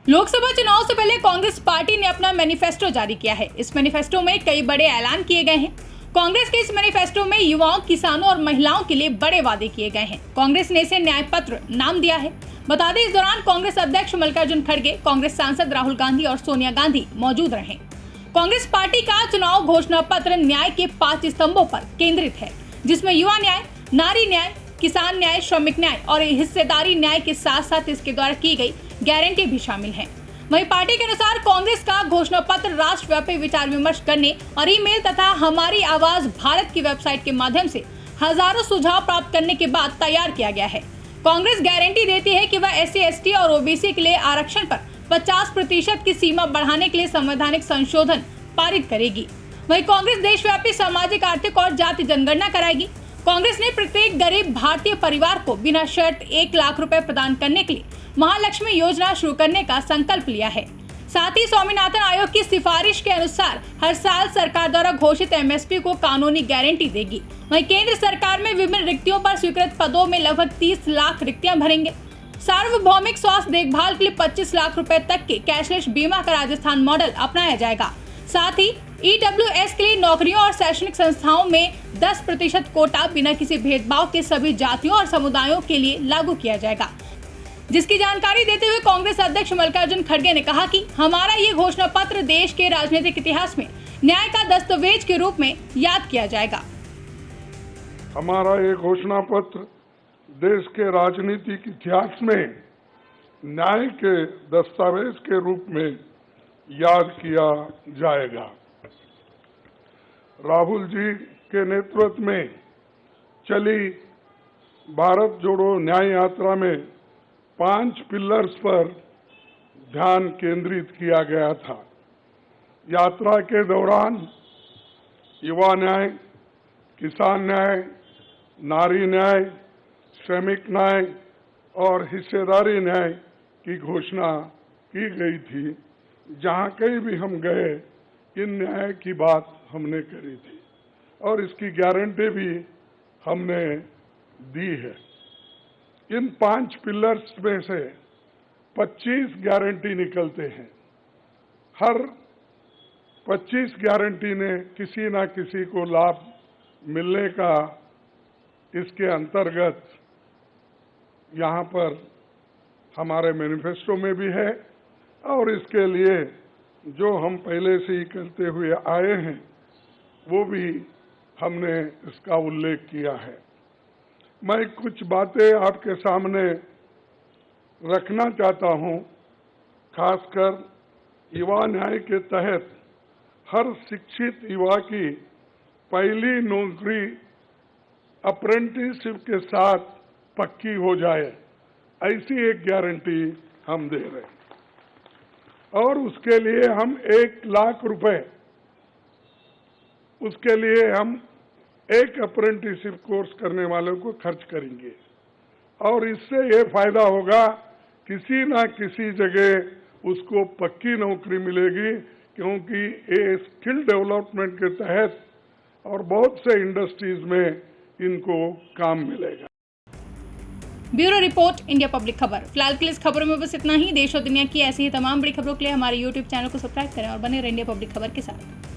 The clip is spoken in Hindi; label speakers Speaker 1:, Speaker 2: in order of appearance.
Speaker 1: लोकसभा चुनाव से पहले कांग्रेस पार्टी ने अपना मैनिफेस्टो जारी किया है। इस मैनिफेस्टो में कई बड़े ऐलान किए गए हैं। कांग्रेस के इस मैनिफेस्टो में युवाओं, किसानों और महिलाओं के लिए बड़े वादे किए गए हैं। कांग्रेस ने इसे न्याय पत्र नाम दिया है। बता दें, इस दौरान कांग्रेस अध्यक्ष मल्लिकार्जुन खड़गे, कांग्रेस सांसद राहुल गांधी और सोनिया गांधी मौजूद रहे। कांग्रेस पार्टी का चुनाव घोषणा पत्र न्याय के 5 स्तंभों पर केंद्रित है, जिसमें युवा न्याय, नारी न्याय, किसान न्याय, श्रमिक न्याय और हिस्सेदारी न्याय के साथ साथ इसके द्वारा की गई गारंटी भी शामिल है। वहीं पार्टी के अनुसार कांग्रेस का घोषणा पत्र राष्ट्रव्यापी विचार विमर्श करने और ईमेल तथा हमारी आवाज भारत की वेबसाइट के माध्यम से हजारों सुझाव प्राप्त करने के बाद तैयार किया गया है। कांग्रेस गारंटी देती है कि वह SC, ST और OBC के लिए आरक्षण पर 50% की सीमा बढ़ाने के लिए संवैधानिक संशोधन पारित करेगी। वहीं कांग्रेस देशव्यापी सामाजिक, आर्थिक और जाति जनगणना कराएगी। कांग्रेस ने प्रत्येक गरीब भारतीय परिवार को बिना शर्त 1 लाख रुपए प्रदान करने के लिए महालक्ष्मी योजना शुरू करने का संकल्प लिया है। साथ ही स्वामीनाथन आयोग की सिफारिश के अनुसार हर साल सरकार द्वारा घोषित MSP को कानूनी गारंटी देगी। वहीं केंद्र सरकार में विभिन्न रिक्तियों पर स्वीकृत पदों में लगभग 30 लाख रिक्तियां भरेंगे। सार्वभौमिक स्वास्थ्य देखभाल के लिए 25 लाख रुपए तक के कैशलेस बीमा का राजस्थान मॉडल अपनाया जाएगा। साथ ही EWS के लिए नौकरियों और शैक्षणिक संस्थाओं में 10% कोटा बिना किसी भेदभाव के सभी जातियों और समुदायों के लिए लागू किया जाएगा। जिसकी जानकारी देते हुए कांग्रेस अध्यक्ष मल्लिकार्जुन खड़गे ने कहा कि हमारा ये घोषणा पत्र देश के राजनीतिक इतिहास में न्याय का दस्तावेज के रूप में याद किया जाएगा।
Speaker 2: हमारा ये घोषणा पत्र देश के राजनीतिक इतिहास में न्याय के दस्तावेज के रूप में याद किया जाएगा। राहुल जी के नेतृत्व में चली भारत जोड़ो न्याय यात्रा में 5 पिलर्स पर ध्यान केंद्रित किया गया था। यात्रा के दौरान युवा न्याय, किसान न्याय, नारी न्याय, श्रमिक न्याय और हिस्सेदारी न्याय की घोषणा की गई थी। जहां कहीं भी हम गए, इन न्याय की बात हमने करी थी और इसकी गारंटी भी हमने दी है। इन 5 पिलर्स में से 25 गारंटी निकलते हैं। हर 25 गारंटी ने किसी ना किसी को लाभ मिलने का इसके अंतर्गत यहाँ पर हमारे मैनिफेस्टो में भी है और इसके लिए जो हम पहले से ही करते हुए आए हैं वो भी हमने इसका उल्लेख किया है। मैं कुछ बातें आपके सामने रखना चाहता हूं। खासकर युवा न्याय के तहत हर शिक्षित युवा की पहली नौकरी अप्रेंटिसशिप के साथ पक्की हो जाए, ऐसी एक गारंटी हम दे रहे हैं और उसके लिए हम 1 लाख रुपए, उसके लिए हम एक अप्रेंटिसशिप कोर्स करने वालों को खर्च करेंगे और इससे ये फायदा होगा, किसी ना किसी जगह उसको पक्की नौकरी मिलेगी, क्योंकि ये स्किल डेवलपमेंट के तहत और बहुत से इंडस्ट्रीज में इनको काम मिलेगा।
Speaker 1: ब्यूरो रिपोर्ट, इंडिया पब्लिक खबर। फिलहाल के लिए इस खबरों में बस इतना ही। देश और दुनिया की ऐसी ही तमाम बड़ी खबरों के लिए हमारे YouTube चैनल को सब्सक्राइब करें और बने रहें इंडिया पब्लिक खबर के साथ।